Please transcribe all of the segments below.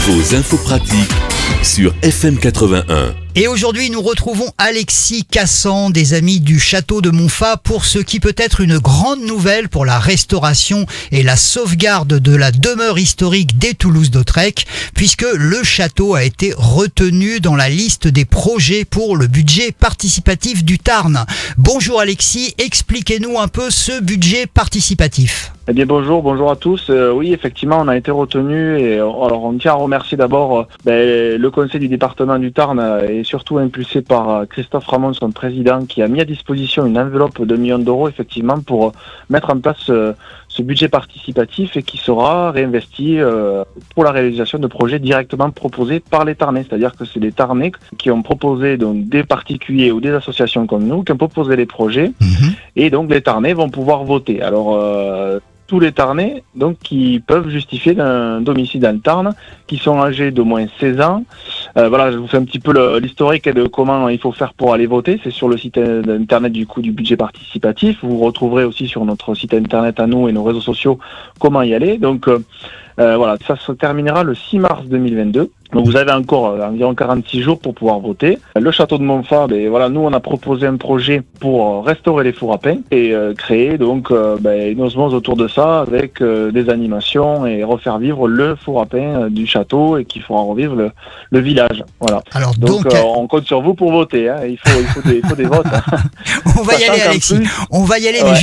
Vos infos pratiques sur FM 81. Et aujourd'hui, nous retrouvons Alexis Cassan, des Amis du Château de Montfa, pour ce qui peut être une grande nouvelle pour la restauration et la sauvegarde de la demeure historique des Toulouse-Lautrec, puisque le château a été retenu dans la liste des projets pour le budget participatif du Tarn. Bonjour Alexis, expliquez-nous un peu ce budget participatif. Eh bien bonjour à tous. Oui, effectivement, on a été retenu et alors on tient à remercier d'abord le conseil du département du Tarn et surtout impulsé par Christophe Ramon, son président, qui a mis à disposition une enveloppe de 2 millions d'euros effectivement pour mettre en place ce budget participatif et qui sera réinvesti pour la réalisation de projets directement proposés par les Tarnais. C'est-à-dire que c'est les Tarnais qui ont proposé, donc des particuliers ou des associations comme nous, qui ont proposé les projets et donc les Tarnais vont pouvoir voter. Alors tous les Tarnais donc qui peuvent justifier d'un domicile dans le Tarn, qui sont âgés d'au moins 16 ans. Voilà, je vous fais un petit peu l'historique de comment il faut faire pour aller voter. C'est sur le site internet du budget participatif. Vous retrouverez aussi sur notre site internet à nous et nos réseaux sociaux comment y aller. Donc voilà, ça se terminera le 6 mars 2022. Donc vous avez encore environ 46 jours pour pouvoir voter. Le château de Montfa, voilà, nous on a proposé un projet pour restaurer les fours à pain et créer donc une osmose autour de ça avec des animations et refaire vivre le four à pain du château et qui fera revivre le village. Voilà. Alors donc on compte sur vous pour voter. Hein. Il faut des votes. Hein. On va y aller Alexis. On va y aller, mais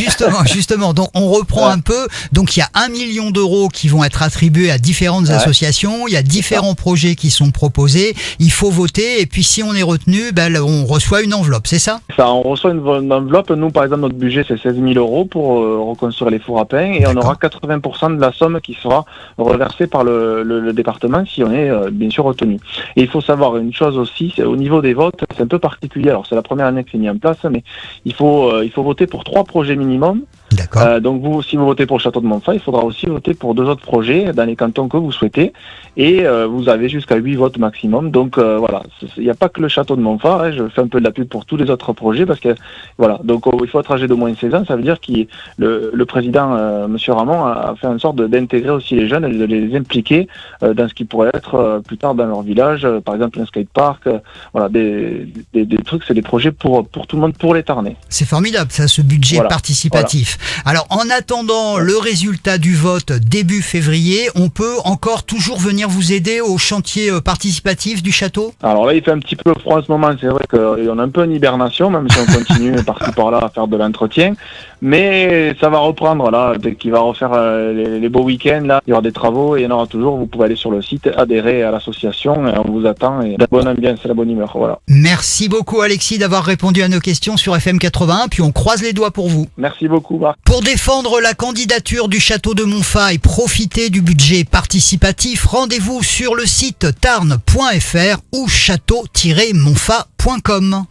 justement. Donc on reprend un peu. Donc il y a 1 million d'euros qui vont être attribués à différentes associations. Il y a différents projets qui sont proposés, il faut voter et puis si on est retenu, on reçoit une enveloppe, c'est ça ? Ça, on reçoit une enveloppe. Nous, par exemple, notre budget c'est 16 000 euros pour reconstruire les fours à pain et on aura 80% de la somme qui sera reversée par le département si on est bien sûr retenu. Et il faut savoir une chose aussi, c'est au niveau des votes, c'est un peu particulier. Alors c'est la première année que c'est mis en place, mais il faut voter pour 3 projets minimum. D'accord. Donc si vous votez pour le château de Montfa, il faudra aussi voter pour 2 autres projets dans les cantons que vous souhaitez et vous avez jusqu'à 8 votes maximum. Donc voilà, il n'y a pas que le château de Montfa, hein, je fais un peu de la pub pour tous les autres projets parce que voilà, donc il faut être âgé d'au moins 16 ans, ça veut dire que le président Monsieur Ramon a fait en sorte d'intégrer aussi les jeunes et de les impliquer dans ce qui pourrait être plus tard dans leur village, par exemple un skatepark, voilà, des trucs, c'est des projets pour tout le monde, pour les Tarnais. C'est formidable ça, ce budget participatif. Voilà. Alors en attendant le résultat du vote début février, on peut encore toujours venir vous aider au chantier participatif du château ? Alors là il fait un petit peu froid en ce moment, c'est vrai qu'on est un peu en hibernation, même si on continue par-ci par-là à faire de l'entretien, mais ça va reprendre là, dès qu'il va refaire les beaux week-ends, là, il y aura des travaux et il y en aura toujours, vous pouvez aller sur le site, adhérer à l'association et on vous attend et la bonne ambiance et la bonne humeur, voilà. Merci beaucoup Alexis d'avoir répondu à nos questions sur FM 81, puis on croise les doigts pour vous. Merci beaucoup Marc. Pour défendre la candidature du château de Montfa et profiter du budget participatif, rendez-vous sur le site tarn.fr ou château-montfa.com.